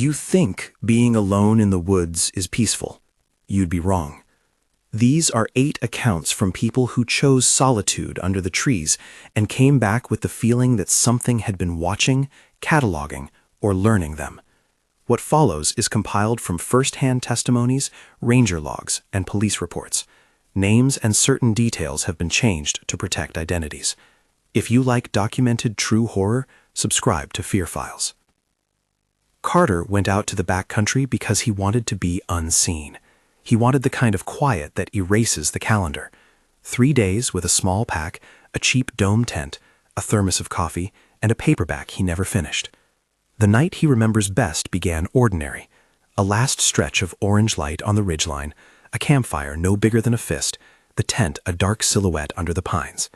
You think being alone in the woods is peaceful. You'd be wrong. These are 8 accounts from people who chose solitude under the trees and came back with the feeling that something had been watching, cataloging, or learning them. What follows is compiled from first-hand testimonies, ranger logs, and police reports. Names and certain details have been changed to protect identities. If you like documented true horror, subscribe to Fear Files. Carter went out to the backcountry because he wanted to be unseen. He wanted the kind of quiet that erases the calendar. 3 days with a small pack, a cheap dome tent, a thermos of coffee, and a paperback he never finished. The night he remembers best began ordinary. A last stretch of orange light on the ridgeline, a campfire no bigger than a fist, the tent a dark silhouette under the pines.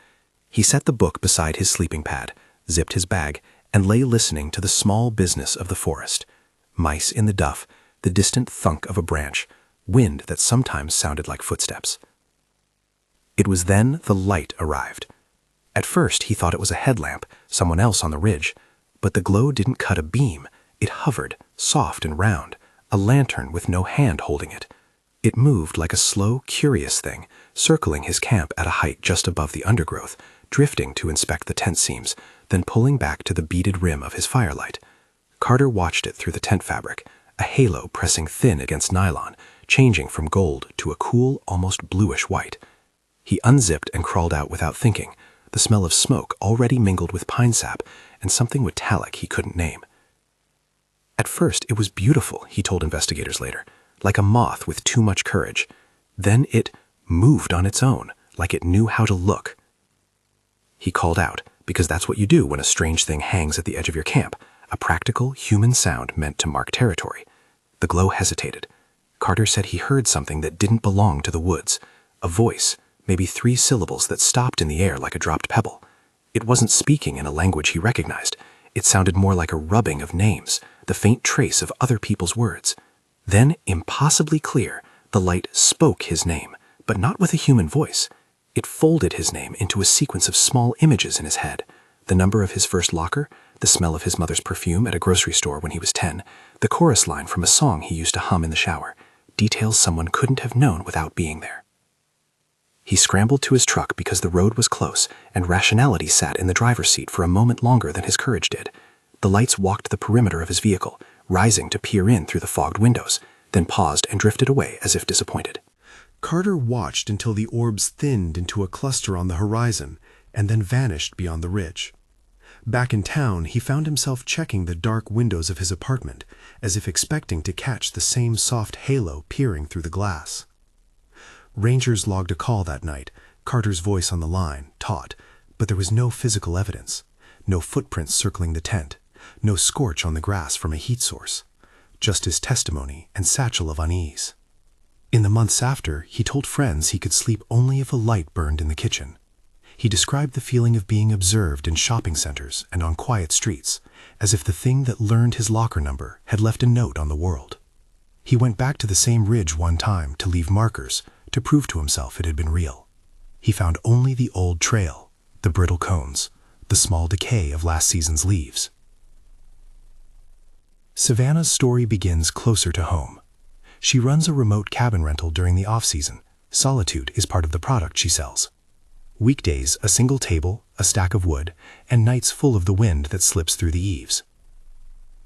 He set the book beside his sleeping pad, zipped his bag, and lay listening to the small business of the forest. Mice in the duff, the distant thunk of a branch, wind that sometimes sounded like footsteps. It was then the light arrived. At first he thought it was a headlamp, someone else on the ridge, but the glow didn't cut a beam. It hovered, soft and round, a lantern with no hand holding it. It moved like a slow, curious thing, circling his camp at a height just above the undergrowth, drifting to inspect the tent seams, then pulling back to the beaded rim of his firelight. Carter watched it through the tent fabric, a halo pressing thin against nylon, changing from gold to a cool, almost bluish white. He unzipped and crawled out without thinking, the smell of smoke already mingled with pine sap and something metallic he couldn't name. At first it was beautiful, he told investigators later, like a moth with too much courage. Then it moved on its own, like it knew how to look. He called out, because that's what you do when a strange thing hangs at the edge of your camp, a practical, human sound meant to mark territory. The glow hesitated. Carter said he heard something that didn't belong to the woods, a voice, maybe 3 syllables that stopped in the air like a dropped pebble. It wasn't speaking in a language he recognized. It sounded more like a rubbing of names, the faint trace of other people's words. Then, impossibly clear, the light spoke his name, but not with a human voice. It folded his name into a sequence of small images in his head. The number of his first locker, the smell of his mother's perfume at a grocery store when he was 10, the chorus line from a song he used to hum in the shower, details someone couldn't have known without being there. He scrambled to his truck because the road was close, and rationality sat in the driver's seat for a moment longer than his courage did. The lights walked the perimeter of his vehicle, rising to peer in through the fogged windows, then paused and drifted away as if disappointed. Carter watched until the orbs thinned into a cluster on the horizon and then vanished beyond the ridge. Back in town, he found himself checking the dark windows of his apartment, as if expecting to catch the same soft halo peering through the glass. Rangers logged a call that night, Carter's voice on the line, taut, but there was no physical evidence, no footprints circling the tent, no scorch on the grass from a heat source, just his testimony and satchel of unease. In the months after, he told friends he could sleep only if a light burned in the kitchen. He described the feeling of being observed in shopping centers and on quiet streets, as if the thing that learned his locker number had left a note on the world. He went back to the same ridge one time to leave markers, to prove to himself it had been real. He found only the old trail, the brittle cones, the small decay of last season's leaves. Savannah's story begins closer to home. She runs a remote cabin rental during the off-season. Solitude is part of the product she sells. Weekdays, a single table, a stack of wood, and nights full of the wind that slips through the eaves.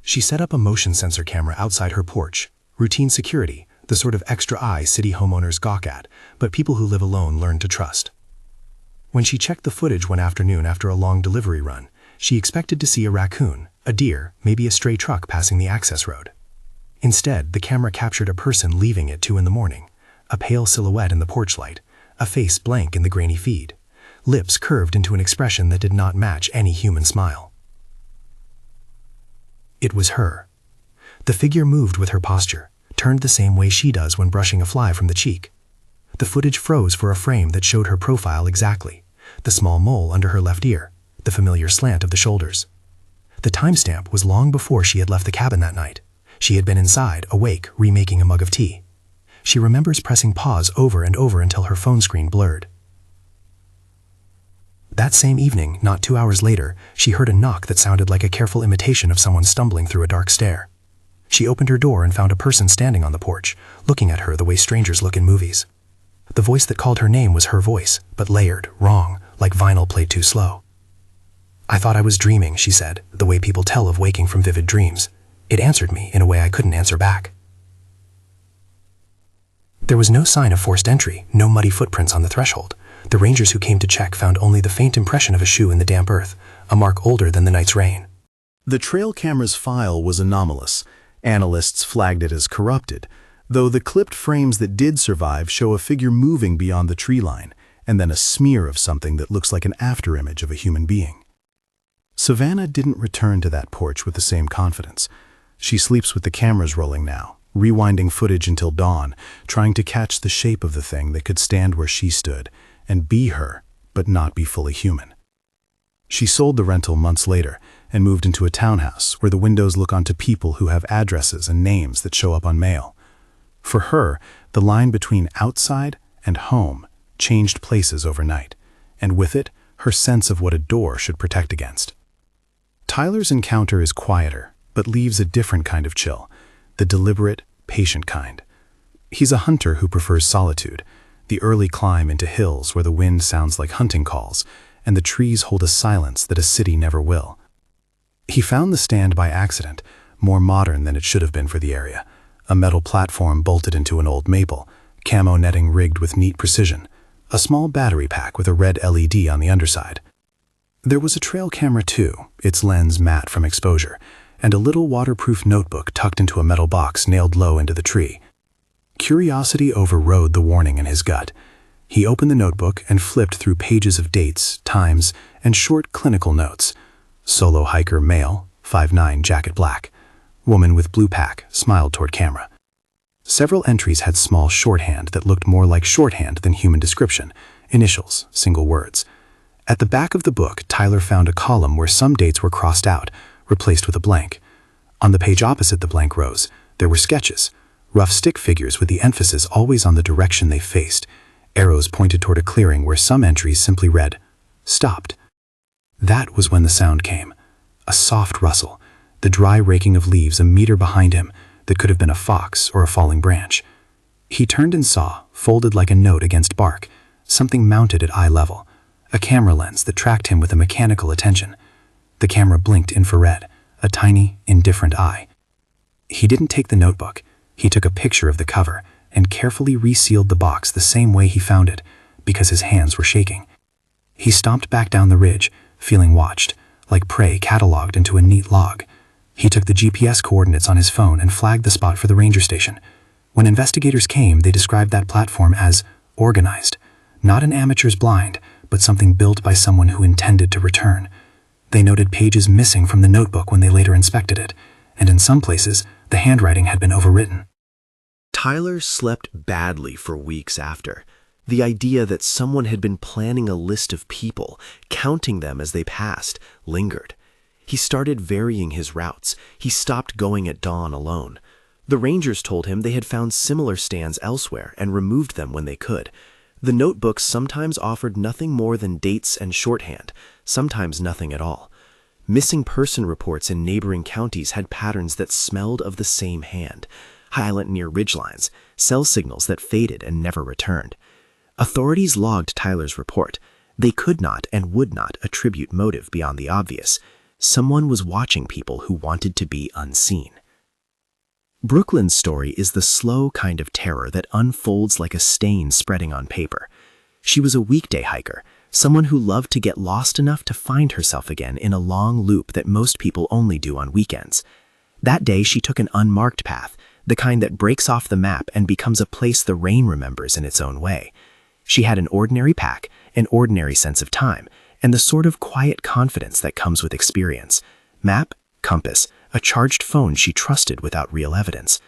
She set up a motion sensor camera outside her porch, routine security, the sort of extra eye city homeowners gawk at, but people who live alone learn to trust. When she checked the footage one afternoon after a long delivery run, she expected to see a raccoon, a deer, maybe a stray truck passing the access road. Instead, the camera captured a person leaving at 2 a.m, a pale silhouette in the porch light, a face blank in the grainy feed, lips curved into an expression that did not match any human smile. It was her. The figure moved with her posture, turned the same way she does when brushing a fly from the cheek. The footage froze for a frame that showed her profile exactly, the small mole under her left ear, the familiar slant of the shoulders. The timestamp was long before she had left the cabin that night. She had been inside, awake, remaking a mug of tea. She remembers pressing pause over and over until her phone screen blurred. That same evening, not 2 hours later, she heard a knock that sounded like a careful imitation of someone stumbling through a dark stair. She opened her door and found a person standing on the porch, looking at her the way strangers look in movies. The voice that called her name was her voice, but layered, wrong, like vinyl played too slow. "I thought I was dreaming," she said, the way people tell of waking from vivid dreams. It answered me in a way I couldn't answer back. There was no sign of forced entry, no muddy footprints on the threshold. The rangers who came to check found only the faint impression of a shoe in the damp earth, a mark older than the night's rain. The trail camera's file was anomalous. Analysts flagged it as corrupted, though the clipped frames that did survive show a figure moving beyond the tree line, and then a smear of something that looks like an afterimage of a human being. Savannah didn't return to that porch with the same confidence. She sleeps with the cameras rolling now, rewinding footage until dawn, trying to catch the shape of the thing that could stand where she stood and be her, but not be fully human. She sold the rental months later and moved into a townhouse where the windows look onto people who have addresses and names that show up on mail. For her, the line between outside and home changed places overnight, and with it, her sense of what a door should protect against. Tyler's encounter is quieter, but leaves a different kind of chill, the deliberate, patient kind. He's a hunter who prefers solitude, the early climb into hills where the wind sounds like hunting calls, and the trees hold a silence that a city never will. He found the stand by accident, more modern than it should have been for the area, a metal platform bolted into an old maple, camo netting rigged with neat precision, a small battery pack with a red LED on the underside. There was a trail camera too, its lens matte from exposure, and a little waterproof notebook tucked into a metal box nailed low into the tree. Curiosity overrode the warning in his gut. He opened the notebook and flipped through pages of dates, times, and short clinical notes. Solo hiker male, 5'9", jacket black. Woman with blue pack, smiled toward camera. Several entries had small shorthand that looked more like shorthand than human description, initials, single words. At the back of the book, Tyler found a column where some dates were crossed out, replaced with a blank. On the page opposite the blank rows, there were sketches, rough stick figures with the emphasis always on the direction they faced. Arrows pointed toward a clearing where some entries simply read, "Stopped." That was when the sound came. A soft rustle, the dry raking of leaves a meter behind him that could have been a fox or a falling branch. He turned and saw, folded like a note against bark, something mounted at eye level, a camera lens that tracked him with a mechanical attention. The camera blinked infrared, a tiny, indifferent eye. He didn't take the notebook. He took a picture of the cover and carefully resealed the box the same way he found it, because his hands were shaking. He stomped back down the ridge, feeling watched, like prey cataloged into a neat log. He took the GPS coordinates on his phone and flagged the spot for the ranger station. When investigators came, they described that platform as organized, not an amateur's blind, but something built by someone who intended to return. They noted pages missing from the notebook when they later inspected it, and in some places, the handwriting had been overwritten. Tyler slept badly for weeks after. The idea that someone had been planning a list of people, counting them as they passed, lingered. He started varying his routes. He stopped going at dawn alone. The rangers told him they had found similar stands elsewhere and removed them when they could. The notebooks sometimes offered nothing more than dates and shorthand, sometimes nothing at all. Missing person reports in neighboring counties had patterns that smelled of the same hand. Highland near ridgelines, cell signals that faded and never returned. Authorities logged Tyler's report. They could not and would not attribute motive beyond the obvious. Someone was watching people who wanted to be unseen. Brooklyn's story is the slow kind of terror that unfolds like a stain spreading on paper. She was a weekday hiker, someone who loved to get lost enough to find herself again in a long loop that most people only do on weekends. That day she took an unmarked path, the kind that breaks off the map and becomes a place the rain remembers in its own way. She had an ordinary pack, an ordinary sense of time, and the sort of quiet confidence that comes with experience. Map, compass, a charged phone she trusted without real evidence.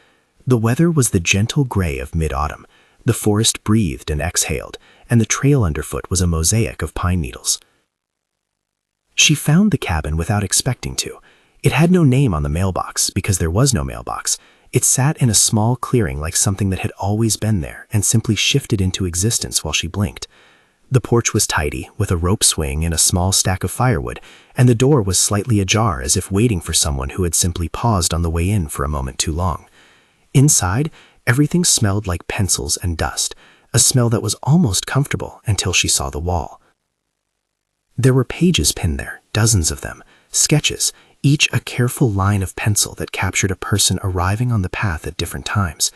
The weather was the gentle gray of mid-autumn. The forest breathed and exhaled, and the trail underfoot was a mosaic of pine needles. She found the cabin without expecting to. It had no name on the mailbox because there was no mailbox. It sat in a small clearing like something that had always been there and simply shifted into existence while she blinked. The porch was tidy, with a rope swing and a small stack of firewood, and the door was slightly ajar as if waiting for someone who had simply paused on the way in for a moment too long. Inside, everything smelled like pencils and dust, a smell that was almost comfortable until she saw the wall. There were pages pinned there, dozens of them, sketches, each a careful line of pencil that captured a person arriving on the path at different times.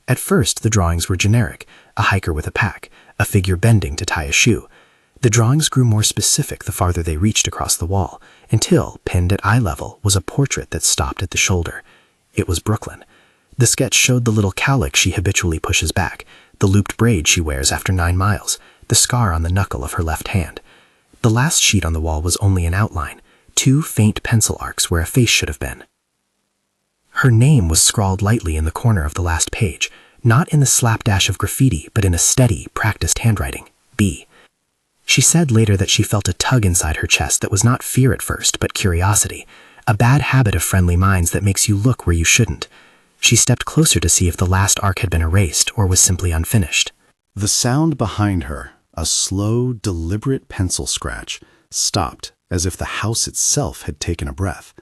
At first, the drawings were generic, a hiker with a pack, a figure bending to tie a shoe. The drawings grew more specific the farther they reached across the wall, until, pinned at eye level, was a portrait that stopped at the shoulder. It was Brooklyn. The sketch showed the little cowlick she habitually pushes back, the looped braid she wears after 9 miles, the scar on the knuckle of her left hand. The last sheet on the wall was only an outline, 2 faint pencil arcs where a face should have been. Her name was scrawled lightly in the corner of the last page, not in the slapdash of graffiti, but in a steady, practiced handwriting, B. She said later that she felt a tug inside her chest that was not fear at first, but curiosity, a bad habit of friendly minds that makes you look where you shouldn't. She stepped closer to see if the last arc had been erased or was simply unfinished. The sound behind her, a slow, deliberate pencil scratch, stopped as if the house itself had taken a breath.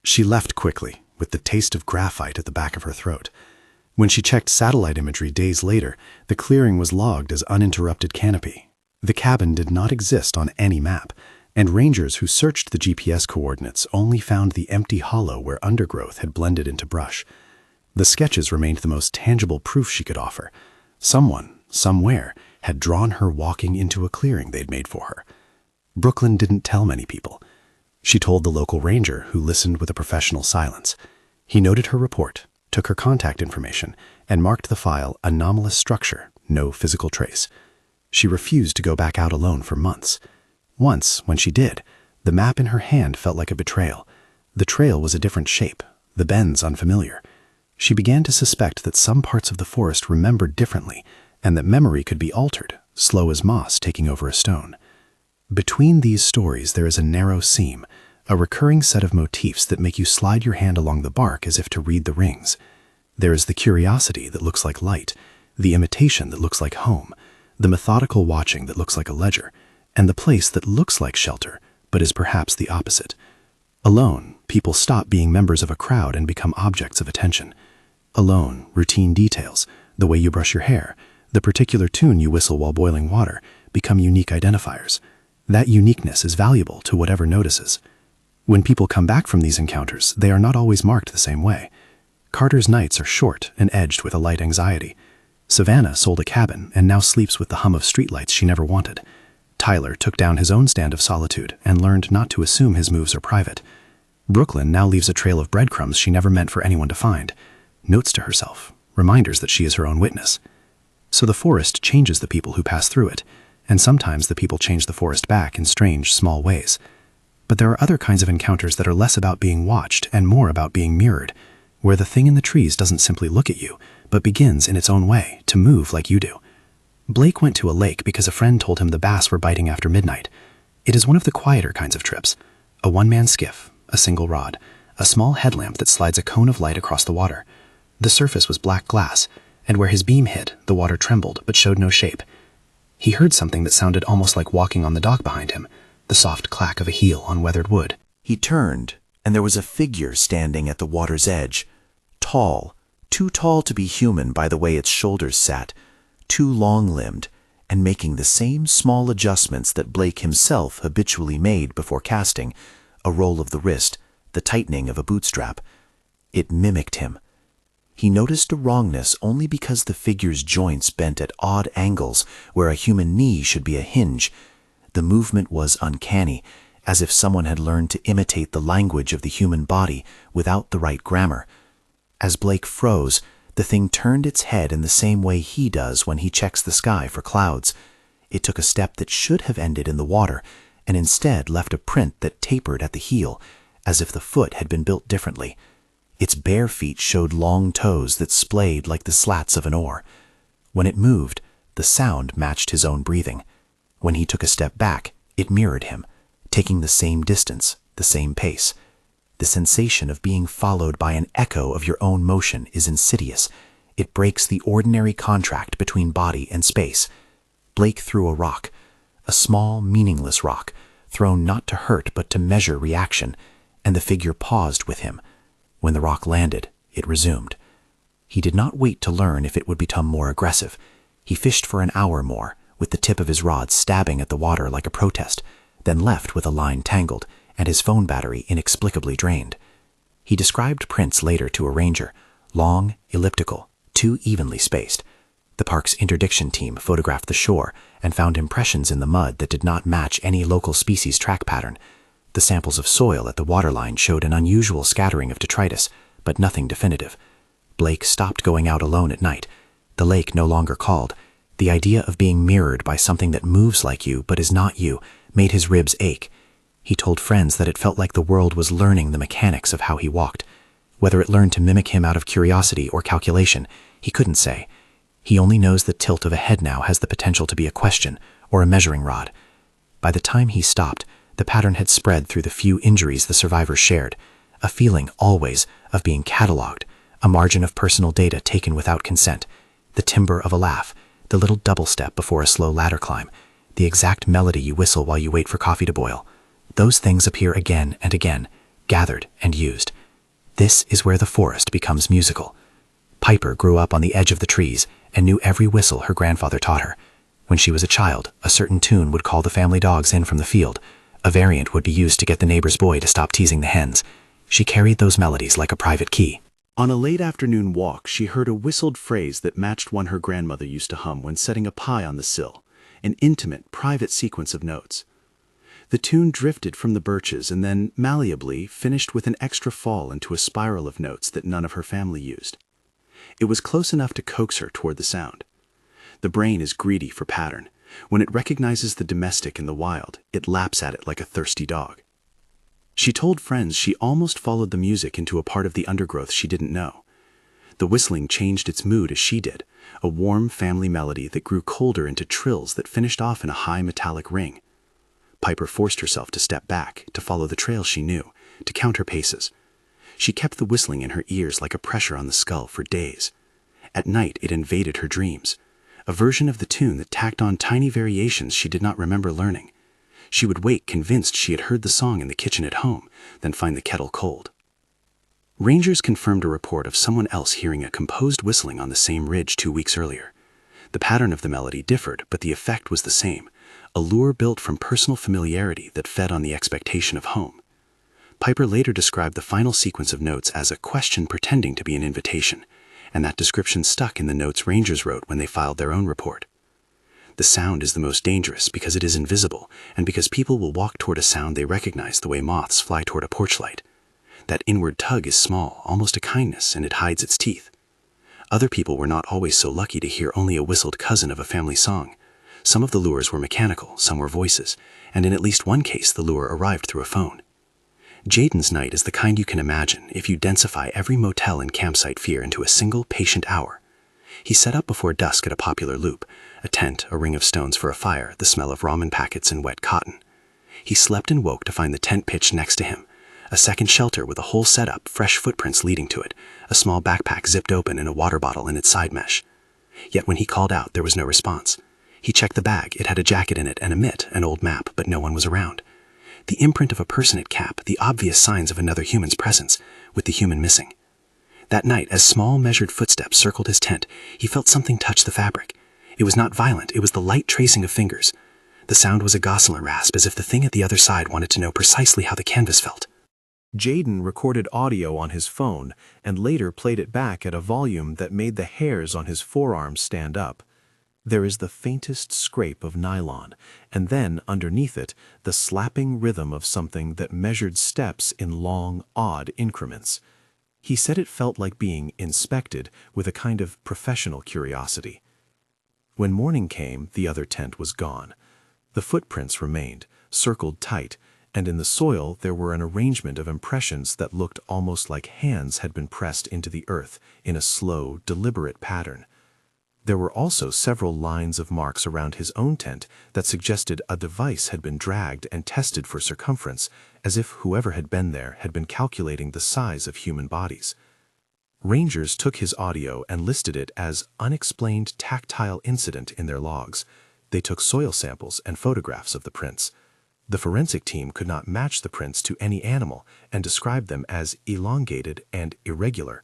She left quickly, with the taste of graphite at the back of her throat. When she checked satellite imagery days later, the clearing was logged as uninterrupted canopy. The cabin did not exist on any map, and rangers who searched the GPS coordinates only found the empty hollow where undergrowth had blended into brush. The sketches remained the most tangible proof she could offer. Someone, somewhere, had drawn her walking into a clearing they'd made for her. Brooklyn didn't tell many people. She told the local ranger, who listened with a professional silence. He noted her report, took her contact information, and marked the file anomalous structure, no physical trace. She refused to go back out alone for months. Once, when she did, the map in her hand felt like a betrayal. The trail was a different shape, the bends unfamiliar. She began to suspect that some parts of the forest remembered differently, and that memory could be altered, slow as moss taking over a stone. Between these stories there is a narrow seam, a recurring set of motifs that make you slide your hand along the bark as if to read the rings. There is the curiosity that looks like light, the imitation that looks like home, the methodical watching that looks like a ledger, and the place that looks like shelter, but is perhaps the opposite. Alone, people stop being members of a crowd and become objects of attention. Alone, routine details, the way you brush your hair, the particular tune you whistle while boiling water, become unique identifiers. That uniqueness is valuable to whatever notices. When people come back from these encounters, they are not always marked the same way. Carter's nights are short and edged with a light anxiety. Savannah sold a cabin and now sleeps with the hum of streetlights she never wanted. Tyler took down his own stand of solitude and learned not to assume his moves are private. Brooklyn now leaves a trail of breadcrumbs she never meant for anyone to find. Notes to herself, reminders that she is her own witness. So the forest changes the people who pass through it, and sometimes the people change the forest back in strange, small ways. But there are other kinds of encounters that are less about being watched and more about being mirrored, where the thing in the trees doesn't simply look at you, but begins in its own way to move like you do. Blake went to a lake because a friend told him the bass were biting after midnight. It is one of the quieter kinds of trips. A one-man skiff, a single rod, a small headlamp that slides a cone of light across the water. The surface was black glass, and where his beam hit, the water trembled but showed no shape. He heard something that sounded almost like walking on the dock behind him, the soft clack of a heel on weathered wood. He turned, and there was a figure standing at the water's edge. Tall, too tall to be human by the way its shoulders sat, too long-limbed, and making the same small adjustments that Blake himself habitually made before casting, a roll of the wrist, the tightening of a bootstrap. It mimicked him. He noticed a wrongness only because the figure's joints bent at odd angles where a human knee should be a hinge. The movement was uncanny, as if someone had learned to imitate the language of the human body without the right grammar. As Blake froze, the thing turned its head in the same way he does when he checks the sky for clouds. It took a step that should have ended in the water, and instead left a print that tapered at the heel, as if the foot had been built differently. Its bare feet showed long toes that splayed like the slats of an oar. When it moved, the sound matched his own breathing. When he took a step back, it mirrored him, taking the same distance, the same pace. The sensation of being followed by an echo of your own motion is insidious. It breaks the ordinary contract between body and space. Blake threw a rock. a small, meaningless rock, thrown not to hurt but to measure reaction, and the figure paused with him. When the rock landed, it resumed. He did not wait to learn if it would become more aggressive. He fished for an hour more, with the tip of his rod stabbing at the water like a protest, then left with a line tangled and his phone battery inexplicably drained. He described prints later to a ranger, long, elliptical, too evenly spaced. The park's interdiction team photographed the shore and found impressions in the mud that did not match any local species track pattern. The samples of soil at the waterline showed an unusual scattering of detritus, but nothing definitive. Blake stopped going out alone at night. The lake no longer called. The idea of being mirrored by something that moves like you but is not you made his ribs ache. He told friends that it felt like the world was learning the mechanics of how he walked. Whether it learned to mimic him out of curiosity or calculation, he couldn't say. He only knows the tilt of a head now has the potential to be a question or a measuring rod. By the time he stopped, the pattern had spread through the few injuries the survivors shared, a feeling always of being catalogued, a margin of personal data taken without consent, the timbre of a laugh, the little double step before a slow ladder climb, the exact melody you whistle while you wait for coffee to boil. Those things appear again and again, gathered and used. This is where the forest becomes musical. Piper grew up on the edge of the trees and knew every whistle her grandfather taught her. When she was a child, a certain tune would call the family dogs in from the field. A variant would be used to get the neighbor's boy to stop teasing the hens. She carried those melodies like a private key. On a late afternoon walk, she heard a whistled phrase that matched one her grandmother used to hum when setting a pie on the sill, an intimate, private sequence of notes. The tune drifted from the birches and then, malleably, finished with an extra fall into a spiral of notes that none of her family used. It was close enough to coax her toward the sound. The brain is greedy for pattern. When it recognizes the domestic in the wild, it laps at it like a thirsty dog. She told friends she almost followed the music into a part of the undergrowth she didn't know. The whistling changed its mood as she did, a warm family melody that grew colder into trills that finished off in a high metallic ring. Piper forced herself to step back, to follow the trail she knew, to count her paces. She kept the whistling in her ears like a pressure on the skull for days. At night it invaded her dreams, a version of the tune that tacked on tiny variations she did not remember learning. She would wake convinced she had heard the song in the kitchen at home, then find the kettle cold. Rangers confirmed a report of someone else hearing a composed whistling on the same ridge 2 weeks earlier. The pattern of the melody differed, but the effect was the same, a lure built from personal familiarity that fed on the expectation of home. Piper later described the final sequence of notes as a question pretending to be an invitation, and that description stuck in the notes rangers wrote when they filed their own report. The sound is the most dangerous because it is invisible, and because people will walk toward a sound they recognize the way moths fly toward a porch light. That inward tug is small, almost a kindness, and it hides its teeth. Other people were not always so lucky to hear only a whistled cousin of a family song. Some of the lures were mechanical, some were voices, and in at least one case the lure arrived through a phone. Jaden's night is the kind you can imagine if you densify every motel and campsite fear into a single patient hour. He set up before dusk at a popular loop, a tent, a ring of stones for a fire, the smell of ramen packets and wet cotton. He slept and woke to find the tent pitched next to him, a second shelter with a whole setup, fresh footprints leading to it, a small backpack zipped open and a water bottle in its side mesh. Yet when he called out, there was no response. He checked the bag. It had a jacket in it and a mitt, an old map, but no one was around. The imprint of a person at cap, the obvious signs of another human's presence, with the human missing. That night, as small, measured footsteps circled his tent, he felt something touch the fabric. It was not violent, it was the light tracing of fingers. The sound was a gossamer rasp, as if the thing at the other side wanted to know precisely how the canvas felt. Jaden recorded audio on his phone and later played it back at a volume that made the hairs on his forearms stand up. There is the faintest scrape of nylon, and then, underneath it, the slapping rhythm of something that measured steps in long, odd increments. He said it felt like being inspected with a kind of professional curiosity. When morning came, the other tent was gone. The footprints remained, circled tight, and in the soil there were an arrangement of impressions that looked almost like hands had been pressed into the earth in a slow, deliberate pattern. There were also several lines of marks around his own tent that suggested a device had been dragged and tested for circumference, as if whoever had been there had been calculating the size of human bodies. Rangers took his audio and listed it as unexplained tactile incident in their logs. They took soil samples and photographs of the prints. The forensic team could not match the prints to any animal and described them as elongated and irregular.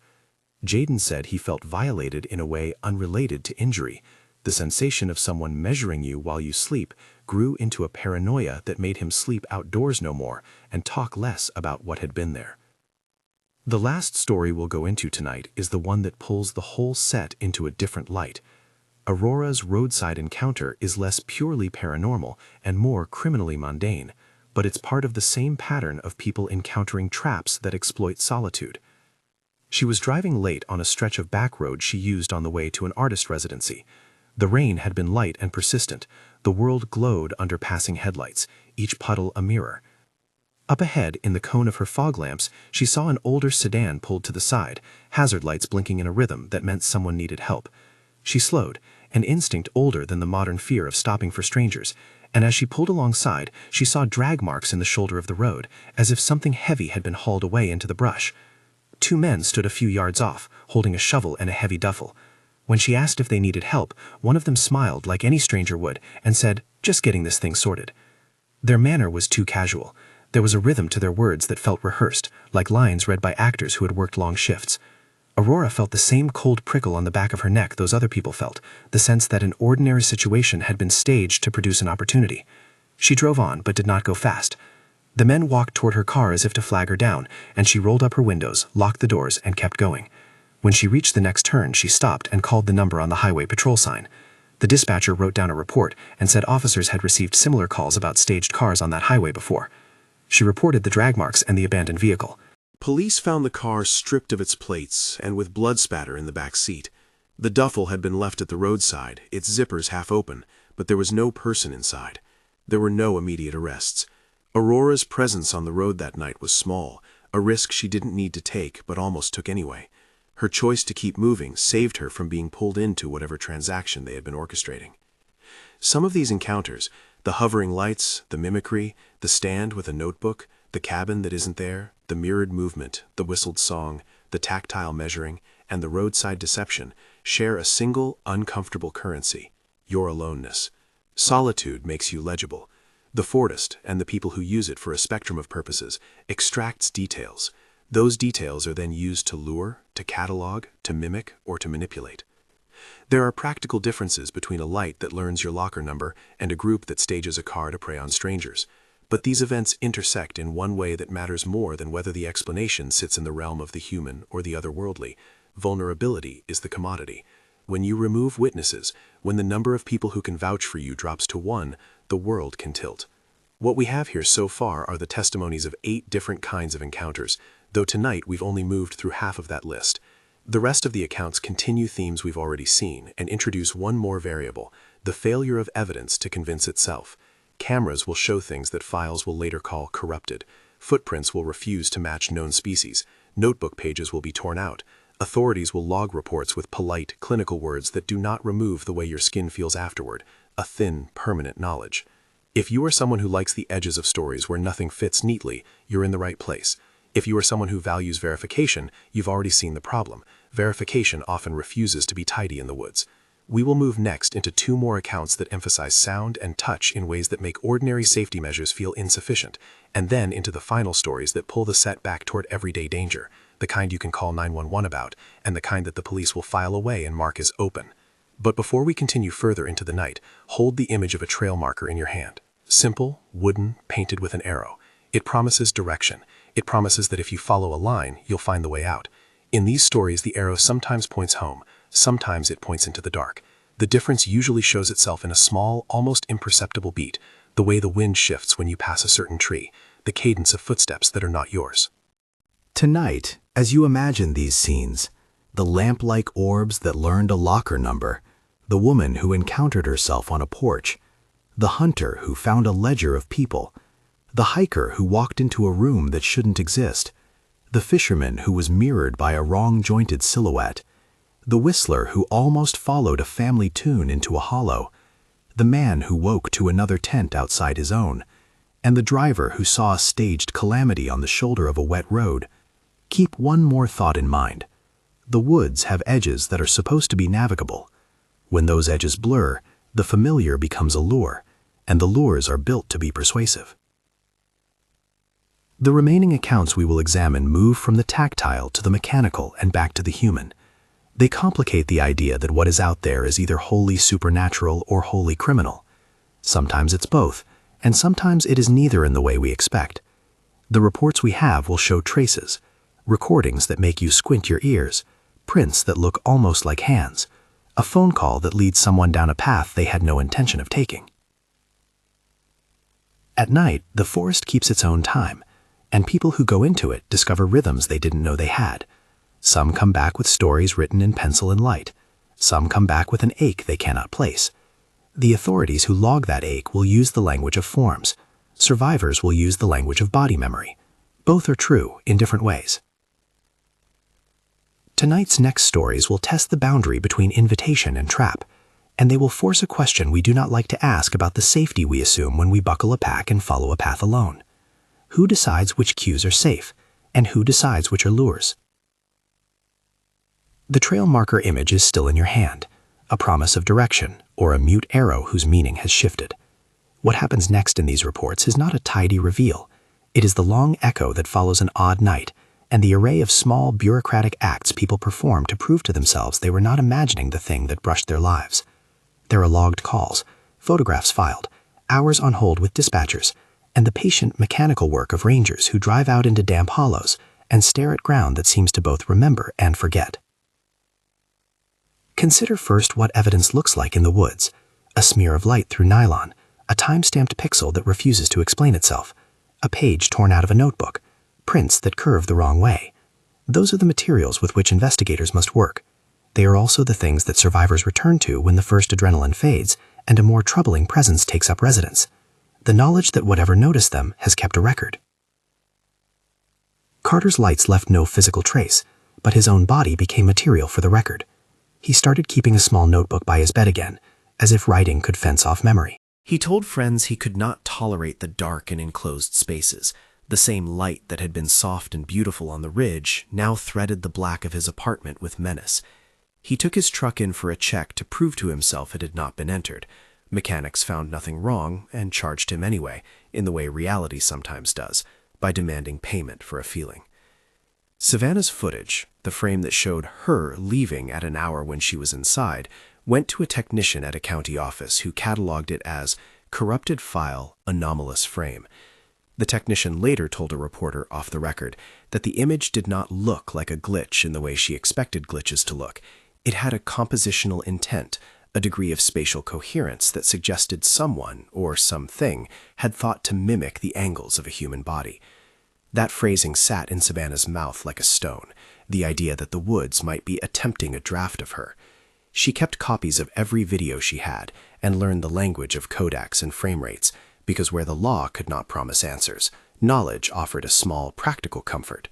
Jaden said he felt violated in a way unrelated to injury. The sensation of someone measuring you while you sleep grew into a paranoia that made him sleep outdoors no more and talk less about what had been there. The last story we'll go into tonight is the one that pulls the whole set into a different light. Aurora's roadside encounter is less purely paranormal and more criminally mundane, but it's part of the same pattern of people encountering traps that exploit solitude. She was driving late on a stretch of back road she used on the way to an artist residency. The rain had been light and persistent. The world glowed under passing headlights, each puddle a mirror. Up ahead, in the cone of her fog lamps, she saw an older sedan pulled to the side, hazard lights blinking in a rhythm that meant someone needed help. She slowed, an instinct older than the modern fear of stopping for strangers, and as she pulled alongside, she saw drag marks in the shoulder of the road, as if something heavy had been hauled away into the brush. Two men stood a few yards off, holding a shovel and a heavy duffel. When she asked if they needed help, one of them smiled like any stranger would and said, "Just getting this thing sorted." Their manner was too casual. There was a rhythm to their words that felt rehearsed, like lines read by actors who had worked long shifts. Aurora felt the same cold prickle on the back of her neck those other people felt, the sense that an ordinary situation had been staged to produce an opportunity. She drove on, but did not go fast. The men walked toward her car as if to flag her down, and she rolled up her windows, locked the doors, and kept going. When she reached the next turn, she stopped and called the number on the highway patrol sign. The dispatcher wrote down a report and said officers had received similar calls about staged cars on that highway before. She reported the drag marks and the abandoned vehicle. Police found the car stripped of its plates and with blood spatter in the back seat. The duffel had been left at the roadside, its zippers half open, but there was no person inside. There were no immediate arrests. Aurora's presence on the road that night was small, a risk she didn't need to take but almost took anyway. Her choice to keep moving saved her from being pulled into whatever transaction they had been orchestrating. Some of these encounters, the hovering lights, the mimicry, the stand with a notebook, the cabin that isn't there, the mirrored movement, the whistled song, the tactile measuring, and the roadside deception, share a single, uncomfortable currency: your aloneness. Solitude makes you legible. The Fordist, and the people who use it for a spectrum of purposes, extracts details. Those details are then used to lure, to catalog, to mimic, or to manipulate. There are practical differences between a light that learns your locker number and a group that stages a car to prey on strangers. But these events intersect in one way that matters more than whether the explanation sits in the realm of the human or the otherworldly. Vulnerability is the commodity. When you remove witnesses, when the number of people who can vouch for you drops to 1, the world can tilt. What we have here so far are the testimonies of 8 different kinds of encounters, though tonight we've only moved through half of that list. The rest of the accounts continue themes we've already seen and introduce one more variable: the failure of evidence to convince itself. Cameras will show things that files will later call corrupted. Footprints will refuse to match known species. Notebook pages will be torn out. Authorities will log reports with polite, clinical words that do not remove the way your skin feels afterward, a thin, permanent knowledge. If you are someone who likes the edges of stories where nothing fits neatly, you're in the right place. If you are someone who values verification, you've already seen the problem. Verification often refuses to be tidy in the woods. We will move next into 2 more accounts that emphasize sound and touch in ways that make ordinary safety measures feel insufficient, and then into the final stories that pull the set back toward everyday danger, the kind you can call 911 about, and the kind that the police will file away and mark as open. But before we continue further into the night, hold the image of a trail marker in your hand. Simple, wooden, painted with an arrow. It promises direction. It promises that if you follow a line, you'll find the way out. In these stories, the arrow sometimes points home, sometimes it points into the dark. The difference usually shows itself in a small, almost imperceptible beat, the way the wind shifts when you pass a certain tree, the cadence of footsteps that are not yours. Tonight, as you imagine these scenes, the lamp-like orbs that learned a locker number, the woman who encountered herself on a porch, the hunter who found a ledger of people, the hiker who walked into a room that shouldn't exist, the fisherman who was mirrored by a wrong-jointed silhouette, the whistler who almost followed a family tune into a hollow, the man who woke to another tent outside his own, and the driver who saw a staged calamity on the shoulder of a wet road. Keep one more thought in mind. The woods have edges that are supposed to be navigable. When those edges blur, The familiar becomes a lure, and the lures are built to be persuasive. The remaining accounts we will examine move from the tactile to the mechanical and back to the human. They complicate the idea that what is out there is either wholly supernatural or wholly criminal. Sometimes it's both, and sometimes it is neither in the way we expect. The reports we have will show traces, recordings that make you squint your ears, prints that look almost like hands, a phone call that leads someone down a path they had no intention of taking. At night, the forest keeps its own time, and people who go into it discover rhythms they didn't know they had. Some come back with stories written in pencil and light. Some come back with an ache they cannot place. The authorities who log that ache will use the language of forms. Survivors will use the language of body memory. Both are true in different ways. Tonight's next stories will test the boundary between invitation and trap, and they will force a question we do not like to ask about the safety we assume when we buckle a pack and follow a path alone. Who decides which cues are safe, and who decides which are lures? The trail marker image is still in your hand, a promise of direction or a mute arrow whose meaning has shifted. What happens next in these reports is not a tidy reveal. It is the long echo that follows an odd night and the array of small bureaucratic acts people perform to prove to themselves they were not imagining the thing that brushed their lives. There are logged calls, photographs filed, hours on hold with dispatchers, and the patient mechanical work of rangers who drive out into damp hollows and stare at ground that seems to both remember and forget. Consider first what evidence looks like in the woods: a smear of light through nylon, a time-stamped pixel that refuses to explain itself, a page torn out of a notebook, prints that curve the wrong way. Those are the materials with which investigators must work. They are also the things that survivors return to when the first adrenaline fades and a more troubling presence takes up residence: the knowledge that whatever noticed them has kept a record. Carter's lights left no physical trace, but his own body became material for the record. He started keeping a small notebook by his bed again, as if writing could fence off memory. He told friends he could not tolerate the dark and enclosed spaces. The same light that had been soft and beautiful on the ridge now threaded the black of his apartment with menace. He took his truck in for a check to prove to himself it had not been entered. Mechanics found nothing wrong and charged him anyway, in the way reality sometimes does, by demanding payment for a feeling. Savannah's footage, the frame that showed her leaving at an hour when she was inside, went to a technician at a county office who cataloged it as corrupted file, anomalous frame. The technician later told a reporter off the record that the image did not look like a glitch in the way she expected glitches to look. It had a compositional intent, a degree of spatial coherence that suggested someone or something had thought to mimic the angles of a human body. That phrasing sat in Savannah's mouth like a stone, the idea that the woods might be attempting a draft of her. She kept copies of every video she had and learned the language of codecs and frame rates, because where the law could not promise answers, knowledge offered a small practical comfort.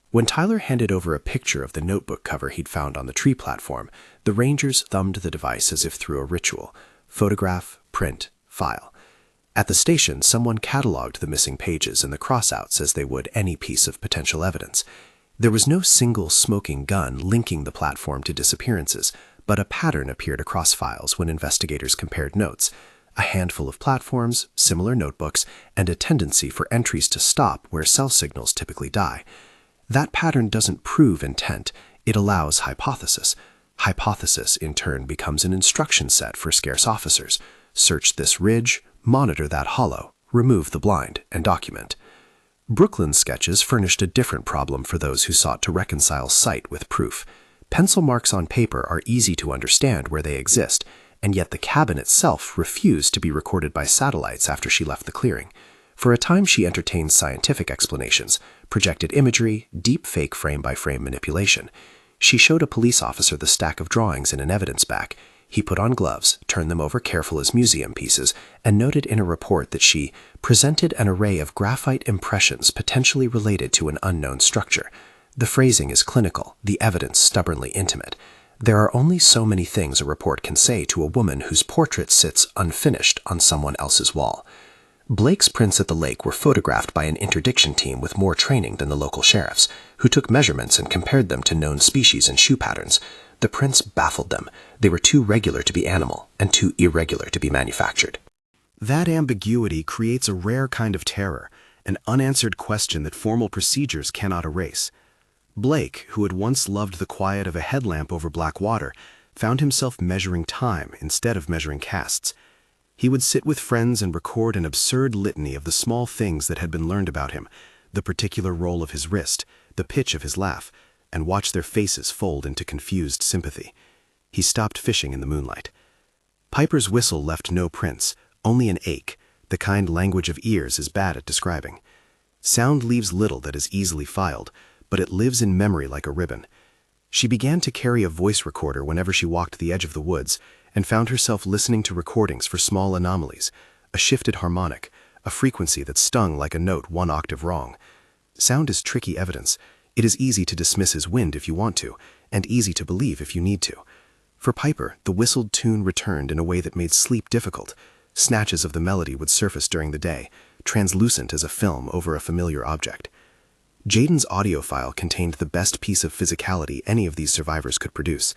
When Tyler handed over a picture of the notebook cover he'd found on the tree platform, the rangers thumbed the device as if through a ritual: photograph, print, file. At the station, someone cataloged the missing pages and the crossouts as they would any piece of potential evidence. There was no single smoking gun linking the platform to disappearances, but a pattern appeared across files when investigators compared notes: a handful of platforms, similar notebooks, and a tendency for entries to stop where cell signals typically die. That pattern doesn't prove intent, it allows hypothesis. Hypothesis, in turn, becomes an instruction set for scarce officers: search this ridge, monitor that hollow, remove the blind, and document. Brooklyn's sketches furnished a different problem for those who sought to reconcile sight with proof. Pencil marks on paper are easy to understand where they exist, and yet the cabin itself refused to be recorded by satellites after she left the clearing. For a time she entertained scientific explanations, projected imagery, deep fake frame-by-frame manipulation. She showed a police officer the stack of drawings in an evidence back. He put on gloves, turned them over careful as museum pieces, and noted in a report that she presented an array of graphite impressions potentially related to an unknown structure. The phrasing is clinical, the evidence stubbornly intimate. There are only so many things a report can say to a woman whose portrait sits unfinished on someone else's wall. Blake's prints at the lake were photographed by an interdiction team with more training than the local sheriffs, who took measurements and compared them to known species and shoe patterns. The prints baffled them. They were too regular to be animal and too irregular to be manufactured. That ambiguity creates a rare kind of terror, an unanswered question that formal procedures cannot erase. Blake, who had once loved the quiet of a headlamp over black water, found himself measuring time instead of measuring casts. He would sit with friends and record an absurd litany of the small things that had been learned about him, the particular roll of his wrist, the pitch of his laugh, and watch their faces fold into confused sympathy. He stopped fishing in the moonlight. Piper's whistle left no prints, only an ache, the kind language of ears is bad at describing. Sound leaves little that is easily filed, but it lives in memory like a ribbon. She began to carry a voice recorder whenever she walked the edge of the woods, and found herself listening to recordings for small anomalies, a shifted harmonic, a frequency that stung like a note 1 octave wrong. Sound is tricky evidence. It is easy to dismiss as wind if you want to, and easy to believe if you need to. For Piper, the whistled tune returned in a way that made sleep difficult. Snatches of the melody would surface during the day, translucent as a film over a familiar object. Jaden's audio file contained the best piece of physicality any of these survivors could produce.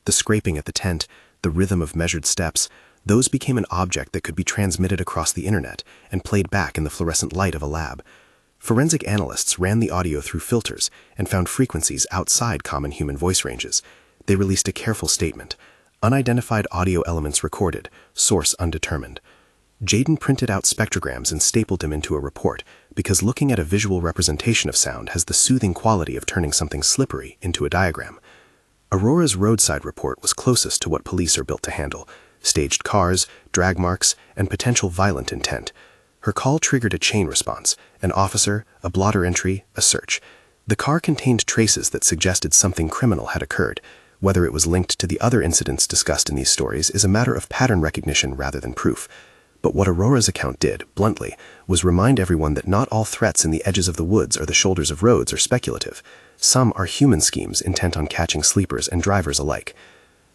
The scraping at the tent, the rhythm of measured steps, those became an object that could be transmitted across the internet and played back in the fluorescent light of a lab. Forensic analysts ran the audio through filters and found frequencies outside common human voice ranges. They released a careful statement. Unidentified audio elements recorded, source undetermined. Jaden printed out spectrograms and stapled them into a report, because looking at a visual representation of sound has the soothing quality of turning something slippery into a diagram. Aurora's roadside report was closest to what police are built to handle: staged cars, drag marks, and potential violent intent. Her call triggered a chain response: an officer, a blotter entry, a search. The car contained traces that suggested something criminal had occurred. Whether it was linked to the other incidents discussed in these stories is a matter of pattern recognition rather than proof. But what Aurora's account did, bluntly, was remind everyone that not all threats in the edges of the woods or the shoulders of roads are speculative. Some are human schemes intent on catching sleepers and drivers alike.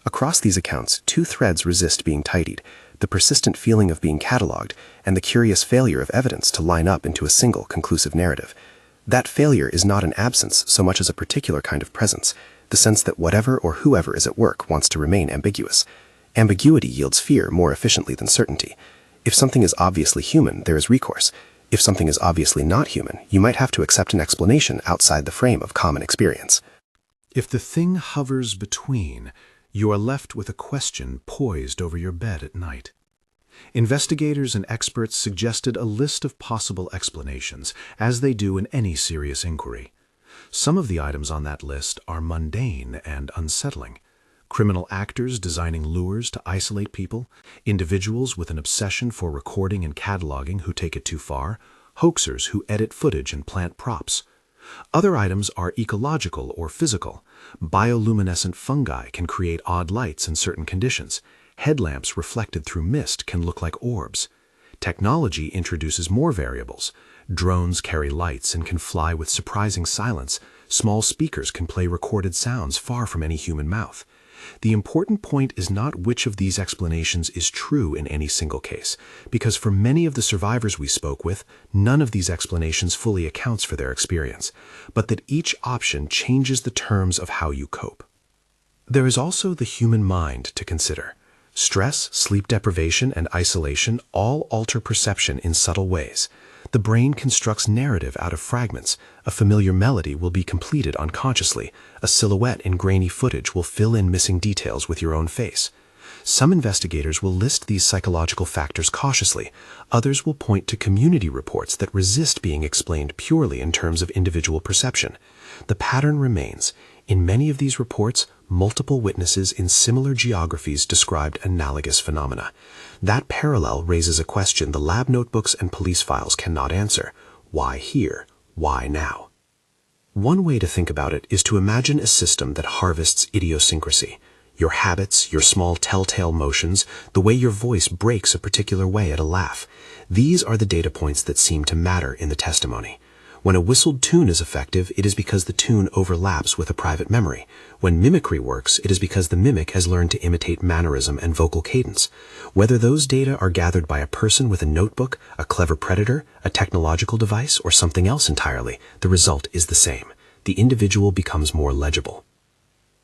Across these accounts, 2 threads resist being tidied: the persistent feeling of being cataloged and the curious failure of evidence to line up into a single conclusive narrative. That failure is not an absence so much as a particular kind of presence, the sense that whatever or whoever is at work wants to remain ambiguous. Ambiguity yields fear more efficiently than certainty. If something is obviously human, there is recourse. If something is obviously not human, you might have to accept an explanation outside the frame of common experience. If the thing hovers between, you are left with a question poised over your bed at night. Investigators and experts suggested a list of possible explanations, as they do in any serious inquiry. Some of the items on that list are mundane and unsettling. Criminal actors designing lures to isolate people, individuals with an obsession for recording and cataloging who take it too far, hoaxers who edit footage and plant props. Other items are ecological or physical. Bioluminescent fungi can create odd lights in certain conditions. Headlamps reflected through mist can look like orbs. Technology introduces more variables. Drones carry lights and can fly with surprising silence. Small speakers can play recorded sounds far from any human mouth. The important point is not which of these explanations is true in any single case, because for many of the survivors we spoke with, none of these explanations fully accounts for their experience, but that each option changes the terms of how you cope. There is also the human mind to consider. Stress, sleep deprivation, and isolation all alter perception in subtle ways. The brain constructs narrative out of fragments. A familiar melody will be completed unconsciously. A silhouette in grainy footage will fill in missing details with your own face. Some investigators will list these psychological factors cautiously. Others will point to community reports that resist being explained purely in terms of individual perception. The pattern remains. In many of these reports, multiple witnesses in similar geographies described analogous phenomena. That parallel raises a question the lab notebooks and police files cannot answer. Why here? Why now? One way to think about it is to imagine a system that harvests idiosyncrasy. Your habits, your small telltale motions, the way your voice breaks a particular way at a laugh. These are the data points that seem to matter in the testimony. When a whistled tune is effective, it is because the tune overlaps with a private memory. When mimicry works, it is because the mimic has learned to imitate mannerism and vocal cadence. Whether those data are gathered by a person with a notebook, a clever predator, a technological device, or something else entirely, the result is the same. The individual becomes more legible.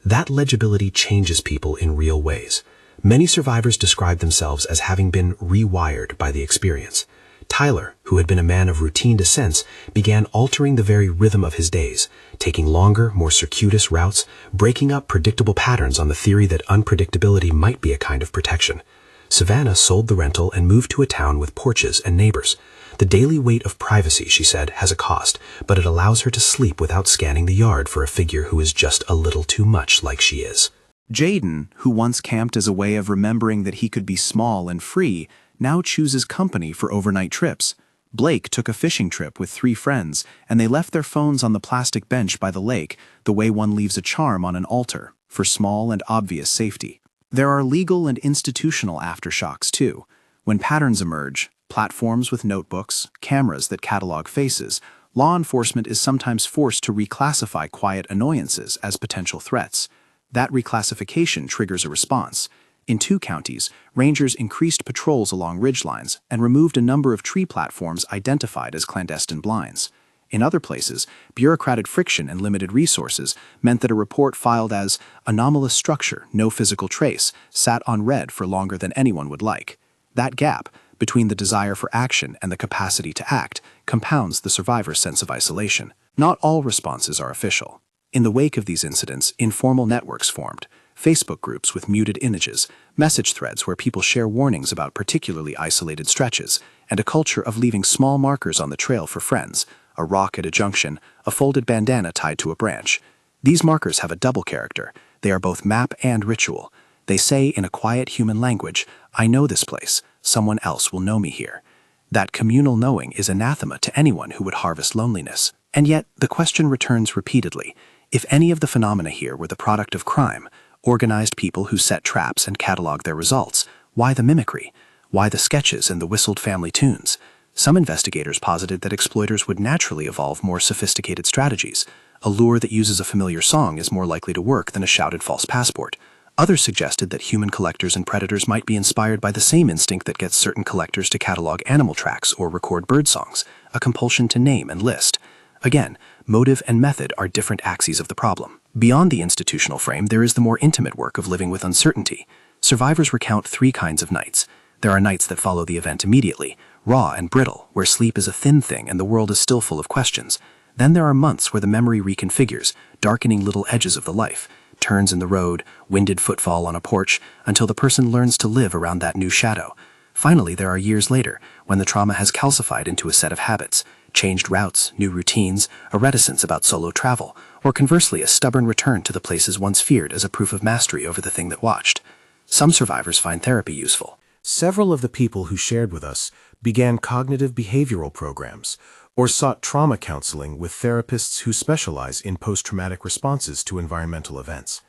That legibility changes people in real ways. Many survivors describe themselves as having been rewired by the experience. Tyler, who had been a man of routine descents, began altering the very rhythm of his days, taking longer, more circuitous routes, breaking up predictable patterns on the theory that unpredictability might be a kind of protection. Savannah sold the rental and moved to a town with porches and neighbors. The daily weight of privacy, she said, has a cost, but it allows her to sleep without scanning the yard for a figure who is just a little too much like she is. Jaden, who once camped as a way of remembering that he could be small and free, now chooses company for overnight trips. Blake took a fishing trip with 3 friends, and they left their phones on the plastic bench by the lake, the way one leaves a charm on an altar, for small and obvious safety. There are legal and institutional aftershocks, too. When patterns emerge, platforms with notebooks, cameras that catalog faces, law enforcement is sometimes forced to reclassify quiet annoyances as potential threats. That reclassification triggers a response. In 2 counties, rangers increased patrols along ridgelines and removed a number of tree platforms identified as clandestine blinds. In other places, bureaucratic friction and limited resources meant that a report filed as anomalous structure, no physical trace, sat on red for longer than anyone would like. That gap, between the desire for action and the capacity to act, compounds the survivor's sense of isolation. Not all responses are official. In the wake of these incidents, informal networks formed. Facebook groups with muted images, message threads where people share warnings about particularly isolated stretches, and a culture of leaving small markers on the trail for friends, a rock at a junction, a folded bandana tied to a branch. These markers have a double character. They are both map and ritual. They say in a quiet human language, "I know this place. Someone else will know me here." That communal knowing is anathema to anyone who would harvest loneliness. And yet, the question returns repeatedly. If any of the phenomena here were the product of crime, organized people who set traps and catalog their results, why the mimicry? Why the sketches and the whistled family tunes? Some investigators posited that exploiters would naturally evolve more sophisticated strategies. A lure that uses a familiar song is more likely to work than a shouted false passport. Others suggested that human collectors and predators might be inspired by the same instinct that gets certain collectors to catalog animal tracks or record bird songs, a compulsion to name and list. Again, motive and method are different axes of the problem. Beyond the institutional frame, there is the more intimate work of living with uncertainty. Survivors recount 3 kinds of nights. There are nights that follow the event immediately, raw and brittle, where sleep is a thin thing and the world is still full of questions. Then there are months where the memory reconfigures, darkening little edges of the life, turns in the road, winded footfall on a porch, until the person learns to live around that new shadow. Finally, there are years later, when the trauma has calcified into a set of habits, changed routes, new routines, a reticence about solo travel, or conversely a stubborn return to the places once feared as a proof of mastery over the thing that watched. Some survivors find therapy useful. Several of the people who shared with us began cognitive behavioral programs or sought trauma counseling with therapists who specialize in post-traumatic responses to environmental events.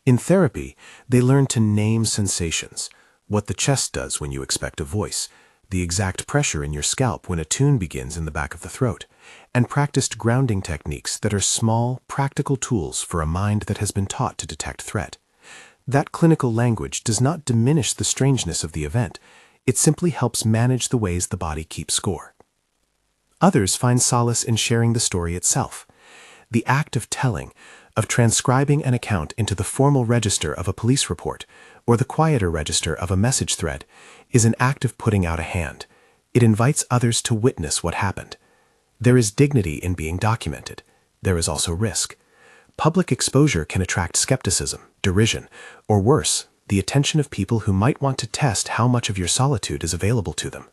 In therapy, they learned to name sensations, what the chest does when you expect a voice, the exact pressure in your scalp when a tune begins in the back of the throat, and practiced grounding techniques that are small, practical tools for a mind that has been taught to detect threat. That clinical language does not diminish the strangeness of the event. It simply helps manage the ways the body keeps score. Others find solace in sharing the story itself. The act of telling, of transcribing an account into the formal register of a police report or the quieter register of a message thread, is an act of putting out a hand. It invites others to witness what happened. There is dignity in being documented. There is also risk. Public exposure can attract skepticism, derision, or worse, the attention of people who might want to test how much of your solitude is available to them.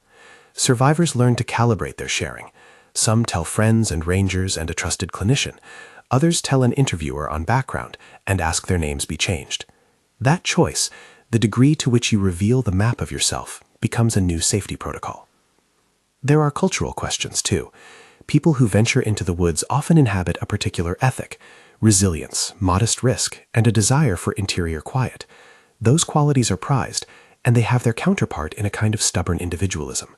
Survivors learn to calibrate their sharing. Some tell friends and rangers and a trusted clinician. Others tell an interviewer on background and ask their names be changed. That choice, the degree to which you reveal the map of yourself, becomes a new safety protocol. There are cultural questions, too. People who venture into the woods often inhabit a particular ethic, resilience, modest risk, and a desire for interior quiet. Those qualities are prized, and they have their counterpart in a kind of stubborn individualism.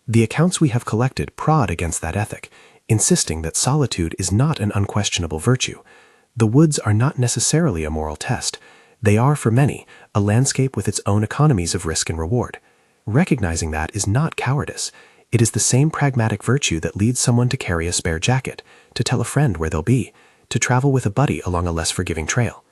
The accounts we have collected prod against that ethic, insisting that solitude is not an unquestionable virtue. The woods are not necessarily a moral test. They are, for many, a landscape with its own economies of risk and reward. Recognizing that is not cowardice. It is the same pragmatic virtue that leads someone to carry a spare jacket, to tell a friend where they'll be, to travel with a buddy along a less forgiving trail.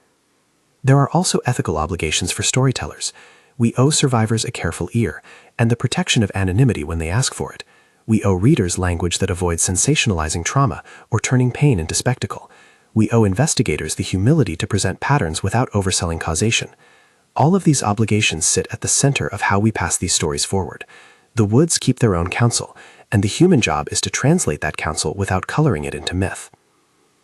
There are also ethical obligations for storytellers. We owe survivors a careful ear and the protection of anonymity when they ask for it. We owe readers language that avoids sensationalizing trauma or turning pain into spectacle. We owe investigators the humility to present patterns without overselling causation. All of these obligations sit at the center of how we pass these stories forward. The woods keep their own counsel, and the human job is to translate that counsel without coloring it into myth.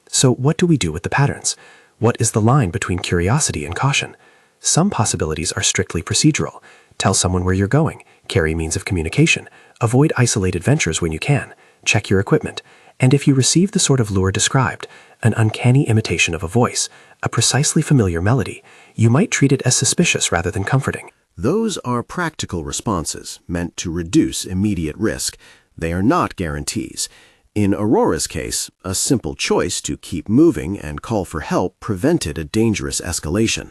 So what do we do with the patterns? What is the line between curiosity and caution? Some possibilities are strictly procedural. Tell someone where you're going, carry means of communication, avoid isolated ventures when you can, check your equipment, and if you receive the sort of lure described, an uncanny imitation of a voice, a precisely familiar melody, you might treat it as suspicious rather than comforting. Those are practical responses meant to reduce immediate risk. They are not guarantees. In Aurora's case, a simple choice to keep moving and call for help prevented a dangerous escalation.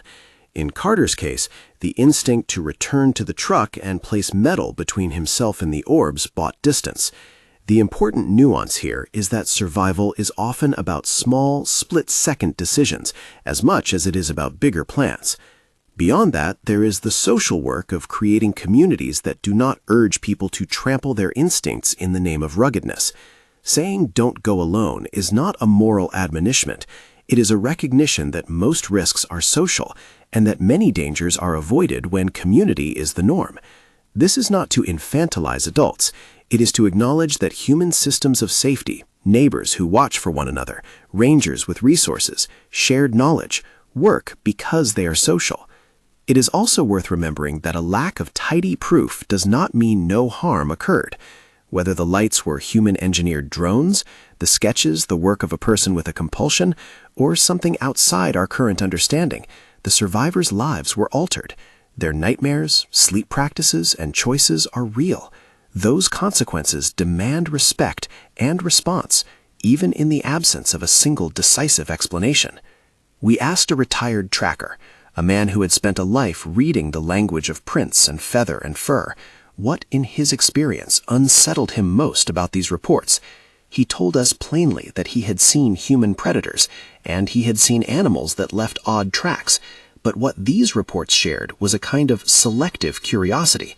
In Carter's case, the instinct to return to the truck and place metal between himself and the orbs bought distance. The important nuance here is that survival is often about small, split-second decisions as much as it is about bigger plans. Beyond that, there is the social work of creating communities that do not urge people to trample their instincts in the name of ruggedness. Saying "don't go alone" is not a moral admonishment. It is a recognition that most risks are social and that many dangers are avoided when community is the norm. This is not to infantilize adults. It is to acknowledge that human systems of safety, neighbors who watch for one another, rangers with resources, shared knowledge, work because they are social. It is also worth remembering that a lack of tidy proof does not mean no harm occurred. Whether the lights were human-engineered drones, the sketches the work of a person with a compulsion, or something outside our current understanding, the survivors' lives were altered. Their nightmares, sleep practices, and choices are real. Those consequences demand respect and response, even in the absence of a single decisive explanation. We asked a retired tracker, a man who had spent a life reading the language of prints and feather and fur, what in his experience unsettled him most about these reports. He told us plainly that he had seen human predators, and he had seen animals that left odd tracks, but what these reports shared was a kind of selective curiosity.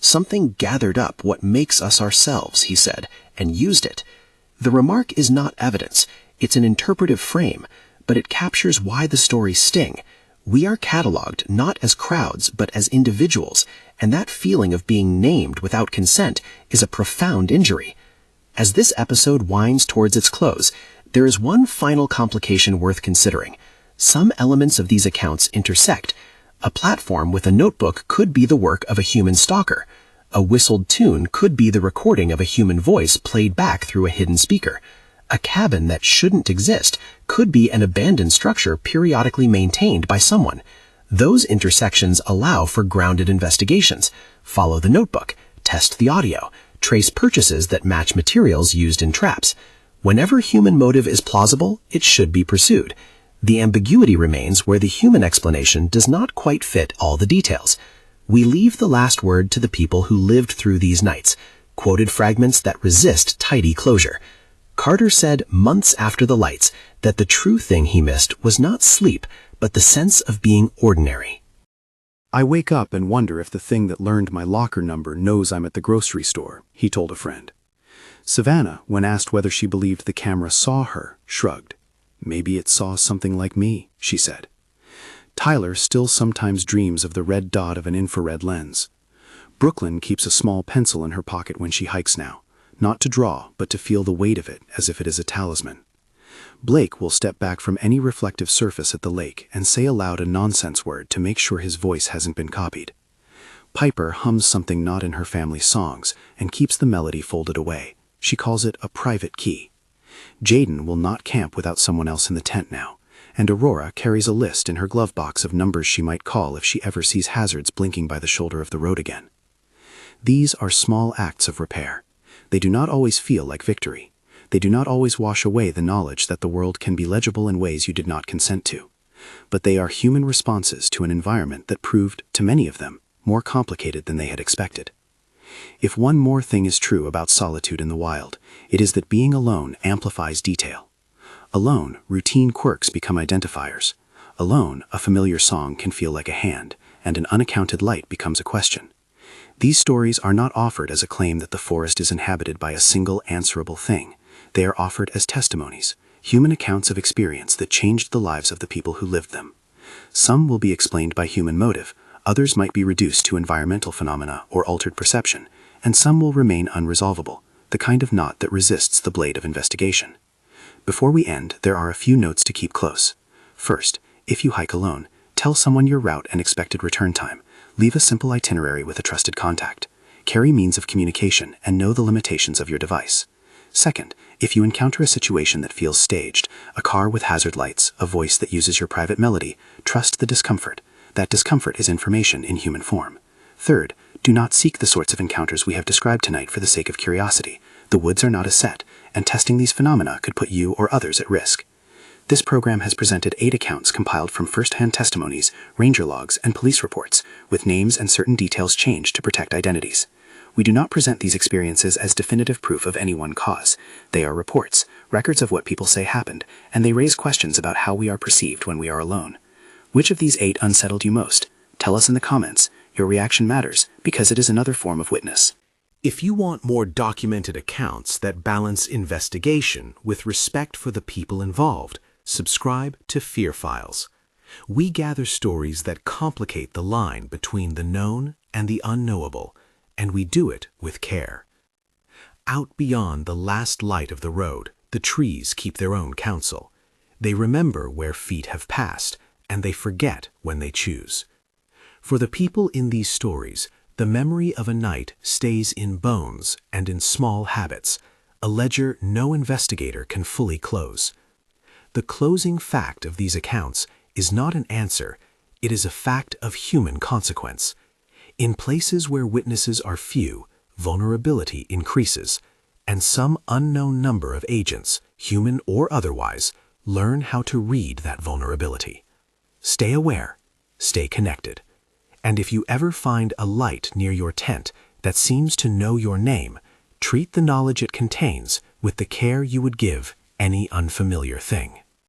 Something gathered up what makes us ourselves, he said, and used it. The remark is not evidence, it's an interpretive frame, but it captures why the stories sting. We are cataloged not as crowds, but as individuals, and that feeling of being named without consent is a profound injury. As this episode winds towards its close, there is one final complication worth considering. Some elements of these accounts intersect. A platform with a notebook could be the work of a human stalker. A whistled tune could be the recording of a human voice played back through a hidden speaker. A cabin that shouldn't exist could be an abandoned structure periodically maintained by someone. Those intersections allow for grounded investigations. Follow the notebook, test the audio, trace purchases that match materials used in traps. Whenever human motive is plausible, it should be pursued. The ambiguity remains where the human explanation does not quite fit all the details. We leave the last word to the people who lived through these nights, quoted fragments that resist tidy closure. Carter said months after the lights that the true thing he missed was not sleep, but the sense of being ordinary. I wake up and wonder if the thing that learned my locker number knows I'm at the grocery store, he told a friend. Savannah, when asked whether she believed the camera saw her, shrugged. Maybe it saw something like me, she said. Tyler still sometimes dreams of the red dot of an infrared lens. Brooklyn keeps a small pencil in her pocket when she hikes now, not to draw, but to feel the weight of it as if it is a talisman. Blake will step back from any reflective surface at the lake and say aloud a nonsense word to make sure his voice hasn't been copied. Piper hums something not in her family's songs and keeps the melody folded away. She calls it a private key. Jaden will not camp without someone else in the tent now, and Aurora carries a list in her glove box of numbers she might call if she ever sees hazards blinking by the shoulder of the road again. These are small acts of repair. They do not always feel like victory. They do not always wash away the knowledge that the world can be legible in ways you did not consent to. But they are human responses to an environment that proved, to many of them, more complicated than they had expected. If one more thing is true about solitude in the wild, it is that being alone amplifies detail. Alone, routine quirks become identifiers. Alone, a familiar song can feel like a hand, and an unaccounted light becomes a question. These stories are not offered as a claim that the forest is inhabited by a single answerable thing. They are offered as testimonies, human accounts of experience that changed the lives of the people who lived them. Some will be explained by human motive, others might be reduced to environmental phenomena or altered perception, and some will remain unresolvable, the kind of knot that resists the blade of investigation. Before we end, there are a few notes to keep close. First, if you hike alone, tell someone your route and expected return time. Leave a simple itinerary with a trusted contact. Carry means of communication and know the limitations of your device. Second, if you encounter a situation that feels staged, a car with hazard lights, a voice that uses your private melody, trust the discomfort. That discomfort is information in human form. Third, do not seek the sorts of encounters we have described tonight for the sake of curiosity. The woods are not a set, and testing these phenomena could put you or others at risk. This program has presented 8 accounts compiled from first-hand testimonies, ranger logs, and police reports, with names and certain details changed to protect identities. We do not present these experiences as definitive proof of any one cause. They are reports, records of what people say happened, and they raise questions about how we are perceived when we are alone. Which of these 8 unsettled you most? Tell us in the comments. Your reaction matters, because it is another form of witness. If you want more documented accounts that balance investigation with respect for the people involved, subscribe to Fear Files. We gather stories that complicate the line between the known and the unknowable, and we do it with care. Out beyond the last light of the road, the trees keep their own counsel. They remember where feet have passed, and they forget when they choose. For the people in these stories, the memory of a night stays in bones and in small habits, a ledger no investigator can fully close. The closing fact of these accounts is not an answer, it is a fact of human consequence. In places where witnesses are few, vulnerability increases, and some unknown number of agents, human or otherwise, learn how to read that vulnerability. Stay aware, stay connected. And if you ever find a light near your tent that seems to know your name, treat the knowledge it contains with the care you would give any unfamiliar thing.